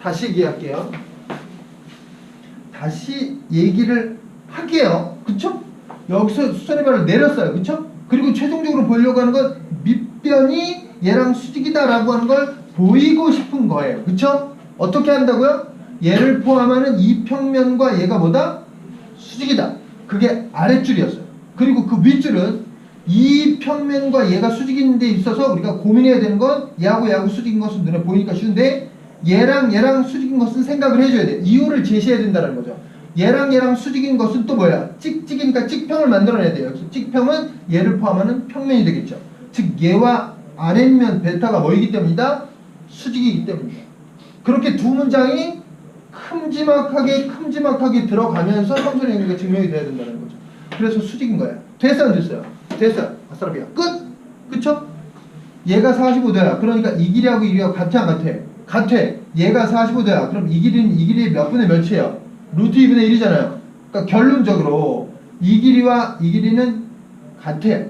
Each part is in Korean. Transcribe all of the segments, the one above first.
다시 얘기할게요. 다시 얘기를 할게요. 그쵸? 여기서 수선의 발을 내렸어요. 그쵸? 그리고 최종적으로 보려고 하는 건 밑변이 얘랑 수직이다라고 하는 걸 보이고 싶은 거예요. 그쵸? 어떻게 한다고요? 얘를 포함하는 이 평면과 얘가 뭐다? 수직이다. 그게 아랫줄이었어요. 그리고 그 윗줄은 이 평면과 얘가 수직인 데 있어서 우리가 고민해야 되는 건 얘하고 수직인 것은 눈에 보이니까 쉬운데 얘랑 수직인 것은 생각을 해줘야 돼. 이유를 제시해야 된다는 거죠. 얘랑 수직인 것은 또 뭐야? 찍찍이니까 찍평을 만들어내야 돼요. 그래서 찍평은 얘를 포함하는 평면이 되겠죠. 즉 얘와 아랫면 베타가 뭐이기 때문이다? 수직이기 때문이다. 그렇게 두 문장이 큼지막하게 들어가면서 삼선의 연결이 증명이 돼야 된다는 거죠. 그래서 수직인 거야. 됐어 안 됐어요? 됐어요. 아싸라비야. 끝! 그쵸? 얘가 45도야. 그러니까 이 길이하고 이 길이하고 같아 안 같아? 같아. 얘가 45도야. 그럼 이 길이의 몇 분의 몇이에요? 루트 2분의 1이잖아요. 그러니까 결론적으로 이 길이와 이 길이는 같아요.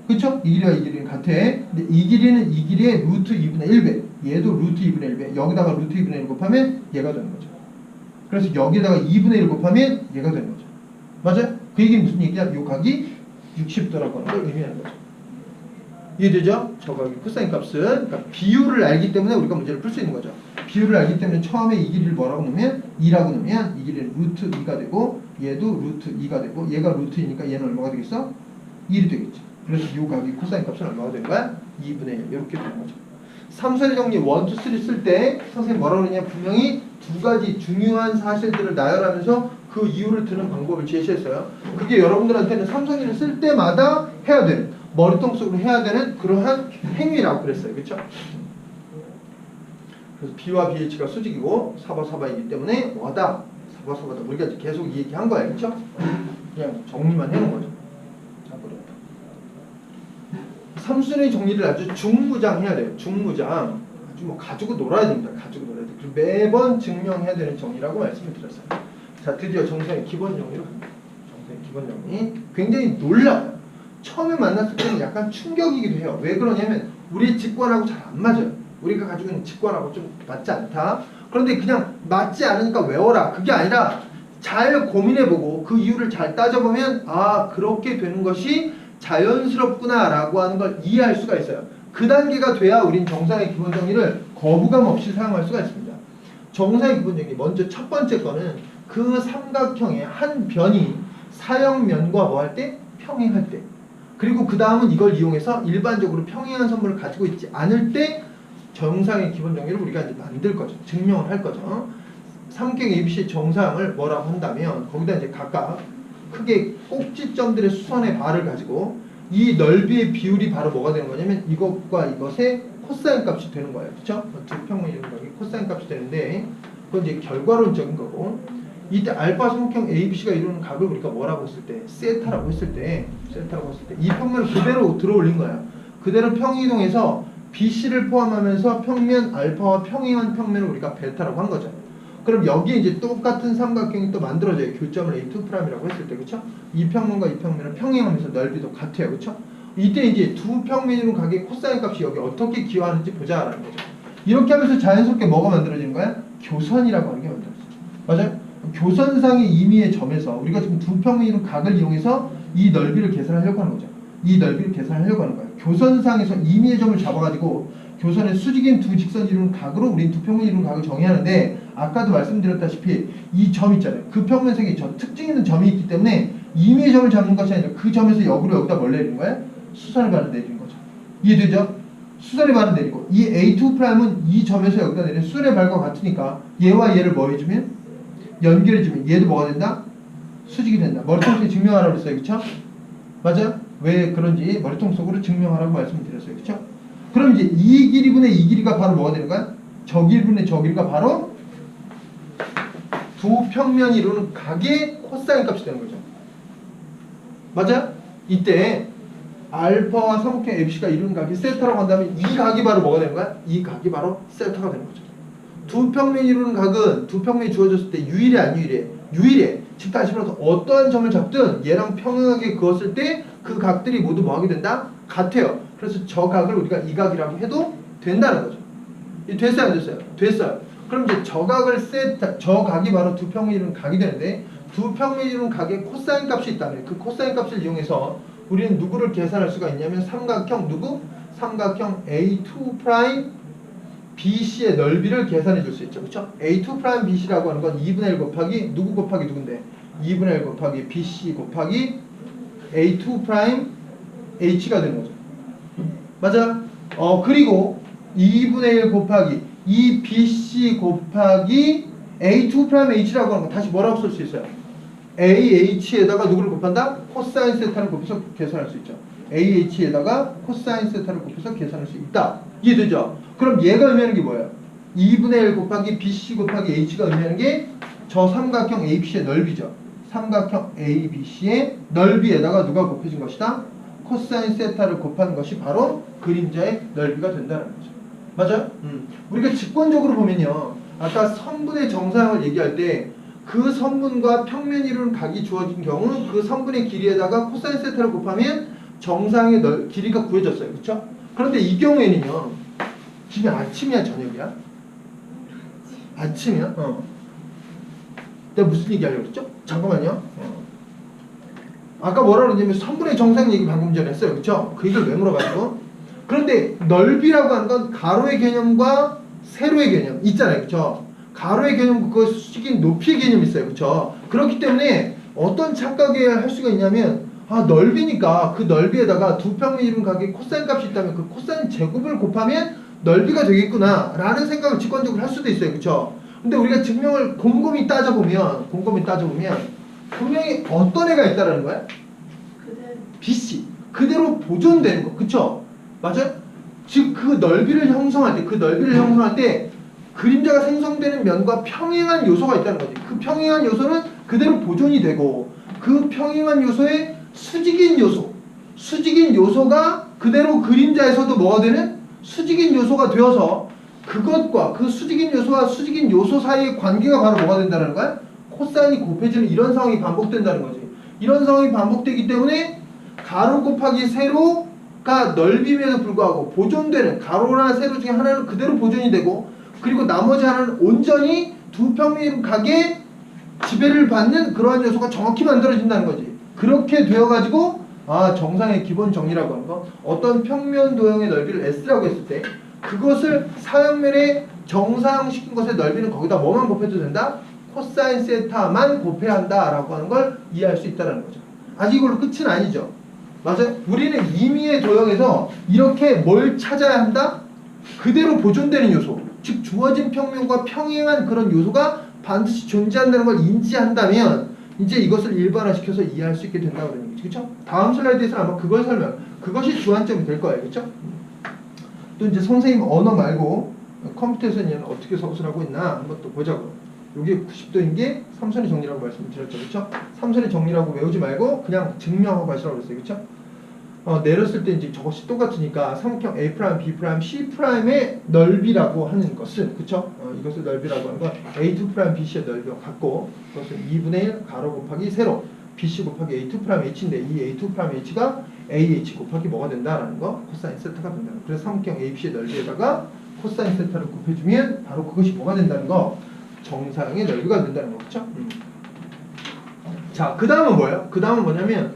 그쵸? 이 길이와 이 길이는 같아. 근데 이 길이는 이 길이의 루트 2분의 1배. 얘도 루트 2분의 1배. 여기다가 루트 2분의 1 곱하면 얘가 되는 거죠. 그래서 여기다가 2분의 1 곱하면 얘가 되는 거죠. 맞아요? 그 얘기는 무슨 얘기야? 요 각이 60도라고 하는 걸 의미하는 거죠. 이해되죠? 저 각의 코사인 값은 그러니까 비율을 알기 때문에 우리가 문제를 풀 수 있는 거죠. 비율을 알기 때문에 처음에 이 길이를 뭐라고 넣으면 2라고 넣으면 이 길이는 루트 2가 되고 얘도 루트 2가 되고 얘가 루트 2니까 얘는 얼마가 되겠어? 1이 되겠죠. 그래서 이 각의 코사인 값은 얼마가 되는 거야? 2분의 1 이렇게 되는 거죠. 삼선의 정리 1, 2, 3 쓸 때 선생님이 뭐라고 그러냐 분명히 두 가지 중요한 사실들을 나열하면서 그 이유를 드는 방법을 제시했어요. 그게 여러분들한테는 삼선이를 쓸 때마다 해야 되는 머리통 속으로 해야 되는 그러한 행위라고 그랬어요. 그렇죠? 그래서 B와 BH가 수직이고 사바이기 때문에 뭐다? 사바다. 우리가 계속 이 얘기한 거예요. 그렇죠? 그냥 정리만 해놓은 거죠. 삼순의 정리를 아주 중무장해야 돼요. 중무장. 아주 뭐 가지고 놀아야 됩니다. 가지고 놀아야 돼요. 그리고 매번 증명해야 되는 정리라고 말씀을 드렸어요. 자, 드디어 정사의 기본 정리로 갑니다. 정사의 기본 정리. 굉장히 놀라워요. 처음에 만났을 때는 약간 충격이기도 해요. 왜 그러냐면 우리 직관하고 잘 안 맞아요. 우리가 가지고 있는 직관하고 좀 맞지 않다. 그런데 그냥 맞지 않으니까 외워라. 그게 아니라 잘 고민해보고 그 이유를 잘 따져보면 아, 그렇게 되는 것이 자연스럽구나 라고 하는 걸 이해할 수가 있어요. 그 단계가 돼야 우린 정상의 기본 정리를 거부감 없이 사용할 수가 있습니다. 정상의 기본 정리 먼저 첫 번째 거는 그 삼각형의 한 변이 사형면과 뭐 할 때? 평행할 때. 그리고 그 다음은 이걸 이용해서 일반적으로 평행한 선물을 가지고 있지 않을 때 정상의 기본 정리를 우리가 이제 만들 거죠. 증명을 할 거죠. 삼각형 ABC 정상을 뭐라고 한다면 거기다 이제 각각 크게 꼭지점들의 수선의 발을 가지고 이 넓이의 비율이 바로 뭐가 되는 거냐면 이것과 이것의 코사인 값이 되는 거예요. 그쵸? 두 평면 이런 거 코사인 값이 되는데 그건 이제 결과론적인 거고 이때 알파 삼각형 ABC가 이루는 각을 우리가 뭐라고 했을 때 세타라고 했을 때 이 평면을 그대로 들어올린 거예요. 그대로 평이동해서 BC를 포함하면서 평면 알파와 평행한 평면을 우리가 베타라고 한 거죠. 그럼 여기에 이제 똑같은 삼각형이 또 만들어져요. 교점을 A2'이라고 했을 때, 그쵸? 이 평면과 이 평면을 평행하면서 넓이도 같아요. 그쵸? 이때 이제 두 평면으로 각의 코사인 값이 여기 어떻게 기여하는지 보자라는 거죠. 이렇게 하면서 자연스럽게 뭐가 만들어지는 거야? 교선이라고 하는 게 만들어져요. 맞아요? 교선상의 임의의 점에서 우리가 지금 두 평면으로 각을 이용해서 이 넓이를 계산하려고 하는 거죠. 이 넓이를 계산하려고 하는 거예요. 교선상에서 임의의 점을 잡아가지고 교선의 수직인 두 직선이 이루는 각으로 우린 두 평면이 이루는 각을 정의하는데 아까도 말씀드렸다시피 이 점 있잖아요. 그 평면색에 저 특징 있는 점이 있기 때문에 임의의 점을 잡는 것이 아니라 그 점에서 역으로 여기다 뭘 내리는 거야? 수선의 발을 내리는 거죠. 이해되죠? 수선의 발을 내리고 이 A2'은 이 점에서 여기다 내리는 수선의 발과 같으니까 얘와 얘를 뭐 해주면? 연결해주면 얘도 뭐가 된다? 수직이 된다. 머리통 속에 증명하라고 그랬어요. 그쵸? 맞아요? 왜 그런지 머리통 속으로 증명하라고 말씀드렸어요. 그쵸? 그럼 이제 이 길이분의 이 길이가 바로 뭐가 되는 거야? 저 길이분의 저 길이가 바로 두 평면이 이루는 각의 코사인 값이 되는 거죠. 맞아요? 이때 알파와 삼각형 ABC가 이루는 각이 세타라고 한다면 이 각이 바로 뭐가 되는 거야? 이 각이 바로 세타가 되는 거죠. 두 평면이 이루는 각은 두 평면이 주어졌을 때 유일해 안 유일해? 유일해. 즉 다시 말해서 어떠한 점을 잡든 얘랑 평행하게 그었을 때 그 각들이 모두 뭐하게 된다? 같아요. 그래서 저 각을 우리가 이 각이라고 해도 된다는 거죠. 됐어요 안 됐어요? 됐어요. 그럼 이제 저각이 바로 두 평면 이루는 각이 되는데 두 평면 이루는 각에 코사인 값이 있다면 그 코사인 값을 이용해서 우리는 누구를 계산할 수가 있냐면 삼각형 누구? 삼각형 A2' BC의 넓이를 계산해 줄 수 있죠. 그렇죠? A2' BC라고 하는 건 2분의 1 곱하기 누구 곱하기 누군데? 2분의 1 곱하기 BC 곱하기 A2' H가 되는 거죠. 맞아? 그리고 2분의 1 곱하기 2BC 곱하기 A2' H라고 하는 거 다시 뭐라고 쓸 수 있어요? AH에다가 누구를 곱한다? 코사인 세타를 곱해서 계산할 수 있죠. AH에다가 코사인 세타를 곱해서 계산할 수 있다. 이해되죠? 그럼 얘가 의미하는 게 뭐예요? 2분의 1 곱하기 BC 곱하기 H가 의미하는 게 저 삼각형 ABC의 넓이죠. 삼각형 ABC의 넓이에다가 누가 곱해진 것이다? 코사인 세타를 곱한 것이 바로 그림자의 넓이가 된다는 거죠. 맞아요? 우리가 직관적으로 보면요. 아까 선분의 정사형을 얘기할 때 그 선분과 평면이 이루는 각이 주어진 경우 그 선분의 길이에다가 코사인 세타를 곱하면 정사형의 길이가 구해졌어요. 그렇죠? 그런데 이 경우에는요. 지금 아침이야 저녁이야? 아침이야? 내가 무슨 얘기 하려고 그랬죠? 잠깐만요. 아까 뭐라 그러냐면 선분의 정사형 얘기 방금 전에 했어요. 그렇죠? 그 얘기를 왜 물어가지고 그런데 넓이라고 하는 건 가로의 개념과 세로의 개념 있잖아요. 그렇죠? 가로의 개념 그거 수직인 높이의 개념이 있어요. 그렇죠? 그렇기 때문에 어떤 착각을 할 수가 있냐면 넓이니까 그 넓이에다가 두 평면 이룬 각에 코사인 값이 있다면 그 코사인 제곱을 곱하면 넓이가 되겠구나 라는 생각을 직관적으로 할 수도 있어요. 그렇죠? 근데 우리가 증명을 곰곰이 따져보면 분명히 어떤 애가 있다라는 거야? BC 그대로 보존되는 거. 그쵸? 맞아요? 즉 그 넓이를 형성할 때 그림자가 생성되는 면과 평행한 요소가 있다는 거지. 그 평행한 요소는 그대로 보존이 되고 그 평행한 요소의 수직인 요소가 그대로 그림자에서도 뭐가 되는? 수직인 요소가 되어서 그것과 그 수직인 요소와 수직인 요소 사이의 관계가 바로 뭐가 된다는 거야? 코사인이 곱해지는 이런 상황이 반복된다는 거지. 이런 상황이 반복되기 때문에 가로 곱하기 세로가 넓임에도 불구하고 보존되는 가로나 세로 중에 하나는 그대로 보존이 되고 그리고 나머지 하나는 온전히 두 평면 각에 지배를 받는 그러한 요소가 정확히 만들어진다는 거지. 그렇게 되어가지고 정상의 기본 정리라고 하는 거 어떤 평면 도형의 넓이를 S라고 했을 때 그것을 사형면에 정사형시킨 것의 넓이는 거기다 뭐만 곱해도 된다? 코사인 세타만 곱해야 한다라고 하는 걸 이해할 수 있다는 거죠. 아직 이걸로 끝은 아니죠. 맞아요? 우리는 임의의 도형에서 이렇게 뭘 찾아야 한다? 그대로 보존되는 요소 즉 주어진 평면과 평행한 그런 요소가 반드시 존재한다는 걸 인지한다면 이제 이것을 일반화시켜서 이해할 수 있게 된다고 그러는 거죠. 그렇죠? 다음 슬라이드에서는 아마 그것이 주안점이 될 거예요. 그렇죠? 또 이제 선생님 언어 말고 컴퓨터에서는 어떻게 서술하고 있나 한번 또 보자고요. 여기 90도인 게 삼선의 정리라고 말씀드렸죠. 그렇죠? 삼선의 정리라고 외우지 말고 그냥 증명하고 하시라고 그랬어요. 그렇죠? 내렸을 때 이제 저것이 똑같으니까 삼각형 A', B', C'의 넓이라고 하는 것은 그쵸? 이것을 넓이라고 하는 건 A2' BC의 넓이와 같고 그것은 2분의 1 가로 곱하기 세로 BC 곱하기 A2' H인데 이 A2' H가 AH 곱하기 뭐가 된다라는 거 코사인 세타가 된다는 거. 그래서 삼각형 ABC의 넓이에다가 코사인 세타를 곱해주면 바로 그것이 뭐가 된다는 거 정사형의 넓이가 된다는 거. 그쵸? 자, 그 다음은 뭐예요? 그 다음은 뭐냐면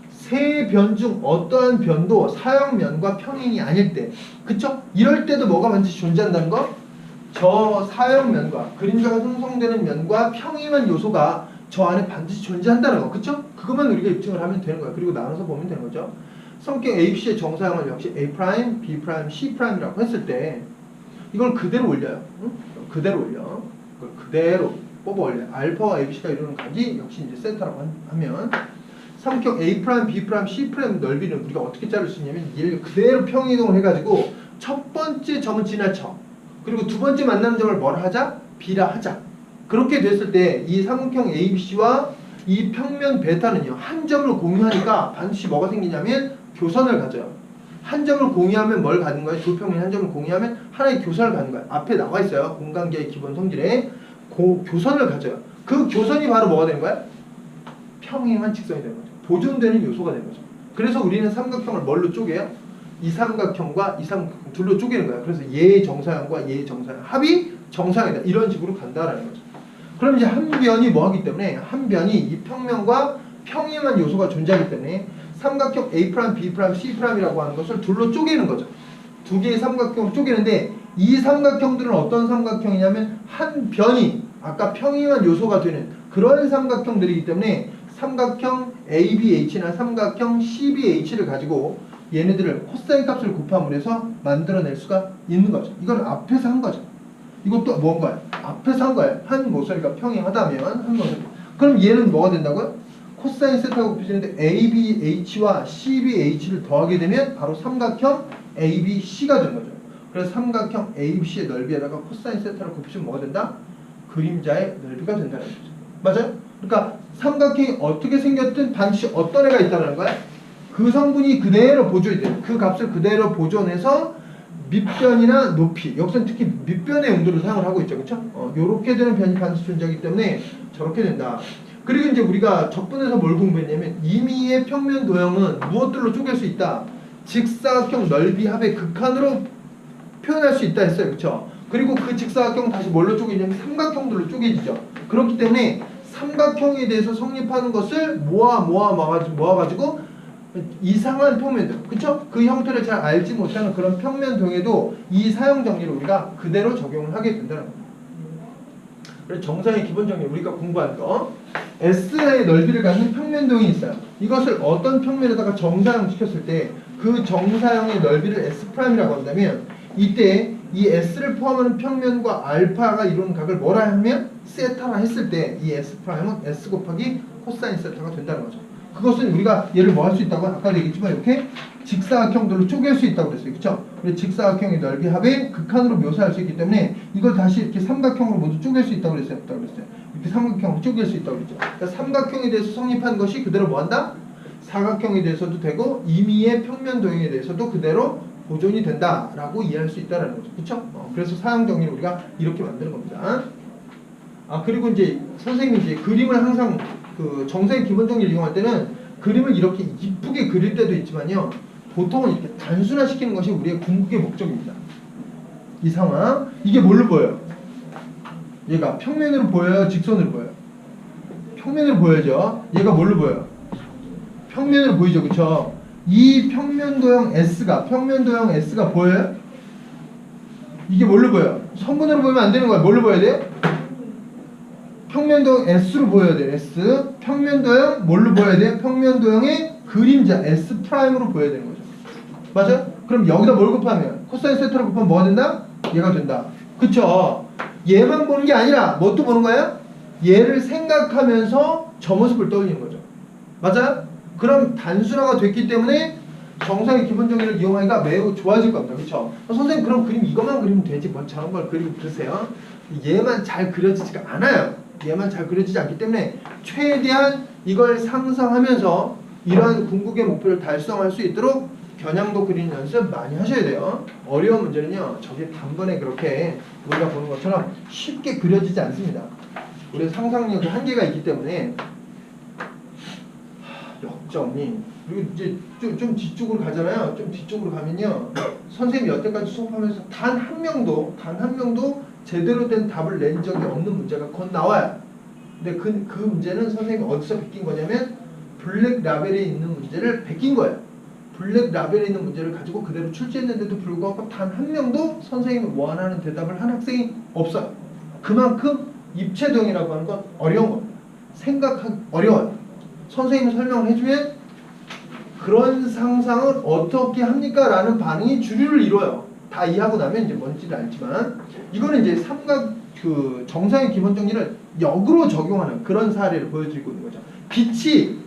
세 변 중 어떠한 변도 사형면과 평행이 아닐 때 그쵸? 이럴 때도 뭐가 반드시 존재한다는 거? 저 사형면과 그림자가 형성되는 면과 평행한 요소가 저 안에 반드시 존재한다는 거. 그쵸? 그것만 우리가 입증을 하면 되는 거야. 그리고 나눠서 보면 되는 거죠. 성격 ABC의 정사형을 역시 A', B', C'이라고 했을 때 이걸 그대로 올려요. 응? 그대로 올려. 그걸 그대로 뽑아 올려요. 알파와 ABC가 이루는 각이 역시 이제 세타라고 하면 삼각형 A', B', C' 넓이는 우리가 어떻게 자를 수 있냐면 얘를 그대로 평이동을 해가지고 첫 번째 점은 지나쳐. 그리고 두 번째 만나는 점을 뭐라 하자? B라 하자. 그렇게 됐을 때 이 삼각형 ABC와 이 평면 베타는요. 한 점을 공유하니까 반드시 뭐가 생기냐면 교선을 가져요. 한 점을 공유하면 뭘 갖는 거예요? 두 평면이 한 점을 공유하면 하나의 교선을 갖는 거예요. 앞에 나와 있어요. 공간계의 기본 성질에 교선을 가져요. 그 교선이 바로 뭐가 되는 거야? 평행한 직선이 되는 거죠. 보존되는 요소가 되는 거죠. 그래서 우리는 삼각형을 뭘로 쪼개요? 이 삼각형과 이 삼각형 둘로 쪼개는 거야. 그래서 얘의 정사형과 얘의 정사형 합이 정상이다. 이런 식으로 간다라는 거죠. 그럼 이제 한 변이 뭐 하기 때문에 한 변이 이 평면과 평행한 요소가 존재하기 때문에 삼각형 A', B', C'이라고 하는 것을 둘로 쪼개는 거죠. 두 개의 삼각형으로 쪼개는데 이 삼각형들은 어떤 삼각형이냐면 한 변이 아까 평행한 요소가 되는 그런 삼각형들이기 때문에 삼각형 ABH나 삼각형 CBH를 가지고 얘네들을 코사인 값을 곱함으로 해서 만들어낼 수가 있는 거죠. 이건 앞에서 한 거죠. 이것도 뭔가요? 앞에서 한 거예요. 한 모서리가 평행하다면 한 모서리. 그럼 얘는 뭐가 된다고요? 코사인 세타가 곱해지는데 ABH와 CBH를 더하게 되면 바로 삼각형 ABC가 되는 거죠. 그래서 삼각형 ABC의 넓이에다가 코사인 세타를 곱해주면 뭐가 된다? 그림자의 넓이가 된다는 거죠. 맞아요? 그러니까 삼각형이 어떻게 생겼든 반드시 어떤 애가 있다는 거야? 그 성분이 그대로 보존이 돼요. 그 값을 그대로 보존해서 밑변이나 높이, 여기서는 특히 밑변의 용도로 사용을 하고 있죠. 그렇죠? 요렇게 되는 변이 반드시 존재하기 때문에 저렇게 된다. 그리고 이제 우리가 적분에서 뭘 공부했냐면 임의의 평면 도형은 무엇들로 쪼갤 수 있다? 직사각형 넓이 합의 극한으로 표현할 수 있다 했어요. 그렇죠? 그리고 그 직사각형 다시 뭘로 쪼개냐면 삼각형들로 쪼개지죠. 그렇기 때문에 삼각형에 대해서 성립하는 것을 모아가지고 이상한 평면들, 그쵸? 그 형태를 잘 알지 못하는 그런 평면 도형에도 이 사용 정리를 우리가 그대로 적용을 하게 된다는 겁니다. 그래서 정사의 기본 정리 우리가 공부한 거 S의 넓이를 갖는 평면 도형이 있어요. 이것을 어떤 평면에다가 정사형 시켰을 때 그 정사형의 넓이를 S'이라고 한다면 이때 이 S를 포함하는 평면과 알파가 이루는 각을 뭐라 하면 세타라 했을 때 이 S'은 S 곱하기 코사인 세타가 된다는 거죠. 그것은 우리가 얘를 뭐 할 수 있다고 아까도 얘기했지만 이렇게 직사각형들로 쪼갤 수 있다고 그랬어요. 그쵸? 그래서 직사각형의 넓이 합의 극한으로 묘사할 수 있기 때문에 이걸 다시 이렇게 삼각형으로 모두 쪼갤 수 있다고 그랬어요. 이렇게 삼각형으로 쪼갤 수 있다고 그랬죠. 그러니까 삼각형에 대해서 성립한 것이 그대로 뭐 한다? 사각형에 대해서도 되고 임의의 평면 도형에 대해서도 그대로 보존이 된다라고 이해할 수 있다는 거죠. 그쵸? 그래서 사용 정리를 우리가 이렇게 만드는 겁니다. 그리고 이제 선생님이 이제 그림을 항상 그 정사의 기본 정리를 이용할 때는 그림을 이렇게 이쁘게 그릴 때도 있지만요. 보통은 이렇게 단순화시키는 것이 우리의 궁극의 목적입니다. 이 상황. 이게 뭘로 보여요? 얘가 평면으로 보여요? 직선으로 보여요? 평면으로 보여죠. 얘가 뭘로 보여요? 평면으로 보이죠. 그쵸? 이 평면도형 S가 보여요? 이게 뭘로 보여요? 선분으로 보이면 안 되는 거야. 뭘로 보여야 돼요? 평면도형 S로 보여야 돼요. S. 평면도형 뭘로 보여야 돼요? 평면도형의 그림자 S'으로 보여야 되는 거죠. 맞아요? 그럼 여기다 뭘 곱하면? 코사인 세타를 곱하면 뭐가 된다? 얘가 된다. 그쵸? 얘만 보는 게 아니라 뭐 또 보는 거예요? 얘를 생각하면서 저 모습을 떠올리는 거죠. 맞아요? 그럼 단순화가 됐기 때문에 정사의 기본 정리를 이용하기가 매우 좋아질 겁니다. 그쵸? 선생님 그럼 그림 이것만 그리면 되지 뭐 저런 걸 그리고 그러세요? 얘만 잘 그려지지가 않아요. 얘만 잘 그려지지 않기 때문에 최대한 이걸 상상하면서 이러한 궁극의 목표를 달성할 수 있도록 겨냥도 그리는 연습 많이 하셔야 돼요. 어려운 문제는요. 저게 단번에 그렇게 우리가 보는 것처럼 쉽게 그려지지 않습니다. 우리 상상력이 한계가 있기 때문에 역정리 그리고 이제 좀 뒤쪽으로 가잖아요. 좀 뒤쪽으로 가면요. 선생님이 여태까지 수업하면서 단 한 명도 제대로 된 답을 낸 적이 없는 문제가 곧 나와요. 근데 그 문제는 선생님이 어디서 베낀 거냐면 블랙 라벨에 있는 문제를 베낀 거예요. 블랙 라벨에 있는 문제를 가지고 그대로 출제했는데도 불구하고 단 한 명도 선생님이 원하는 대답을 한 학생이 없어요. 그만큼 입체도형이라고 하는 건 어려운 겁니다. 생각하기 어려워요. 선생님이 설명을 해주면 그런 상상을 어떻게 합니까? 라는 반응이 주류를 이뤄요. 다 이해하고 나면 이제 뭔지를 알지만 이거는 이제 그 정상의 기본 정리를 역으로 적용하는 그런 사례를 보여드리고 있는 거죠. 빛이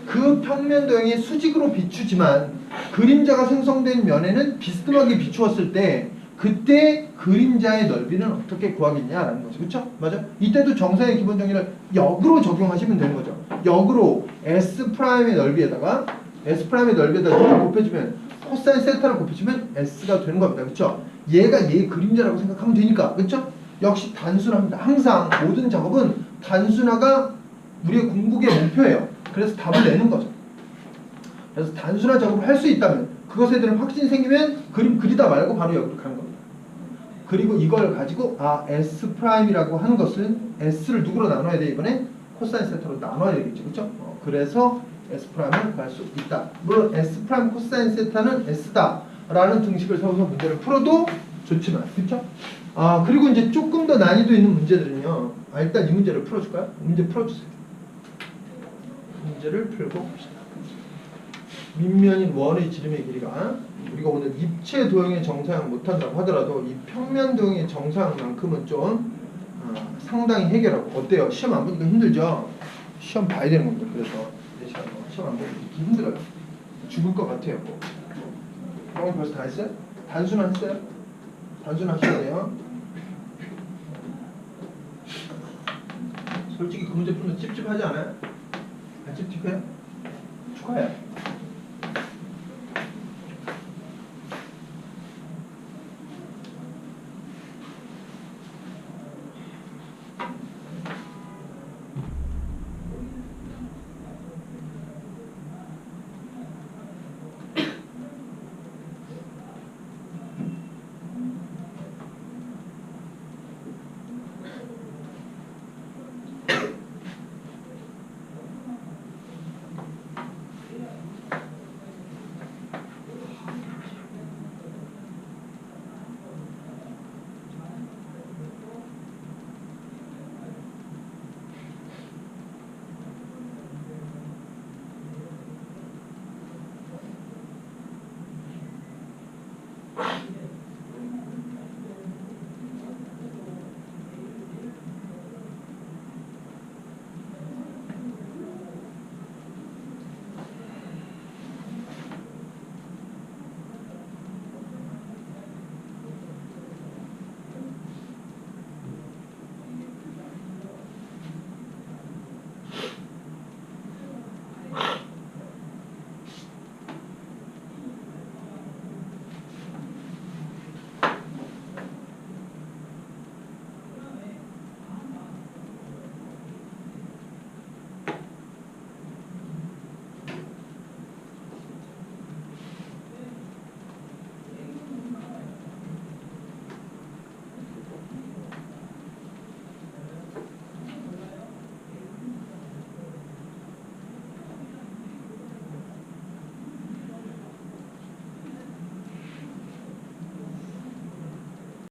그 평면 도형이 수직으로 비추지만 그림자가 생성된 면에는 비스듬하게 비추었을 때 그때 그림자의 넓이는 어떻게 구하겠냐라는 거죠. 그렇죠? 맞아? 이때도 정사의 기본 정리를 역으로 적용하시면 되는 거죠. 역으로 S'의 넓이에다가 S'를 곱해주면 코사인 세타를 곱해주면 S가 되는 겁니다. 그렇죠? 얘가 얘의 그림자라고 생각하면 되니까. 그렇죠? 역시 단순합니다. 항상 모든 작업은 단순화가 우리의 궁극의 목표예요. 그래서 답을 내는 거죠. 그래서 단순한 작업을 할 수 있다면 그것에 대한 확신이 생기면 그림 그리다 말고 바로 여기로 가는 겁니다. 그리고 이걸 가지고 S 프라임이라고 하는 것은 S를 누구로 나눠야 돼 이번에? 코사인 세타로 나눠야 되겠죠, 그렇죠? 그래서 S 프라임을 구할 수 있다. 물론 S 프라임 코사인 세타는 S다라는 등식을 세워서 문제를 풀어도 좋지만, 그렇죠? 그리고 이제 조금 더 난이도 있는 문제들은요. 일단 이 문제를 풀어줄까요? 문제 풀어주세요. 문제를 풀고 봅시다. 밑면인 원의 지름의 길이가 우리가 오늘 입체 도형의 정사형 못한다고 하더라도 이 평면 도형의 정사형만큼은 좀 상당히 해결하고 어때요? 시험 안 보니까 힘들죠? 시험 봐야 되는 겁니다. 그래서 시험 안 보니까 이렇게 힘들어요. 죽을 것 같아요. 형이 벌써 다 했어요? 단순화했어요? 단순화하셔야 돼요. 솔직히 그 문제 풀면 찝찝하지 않아요? 찝찝해요? 축하해요.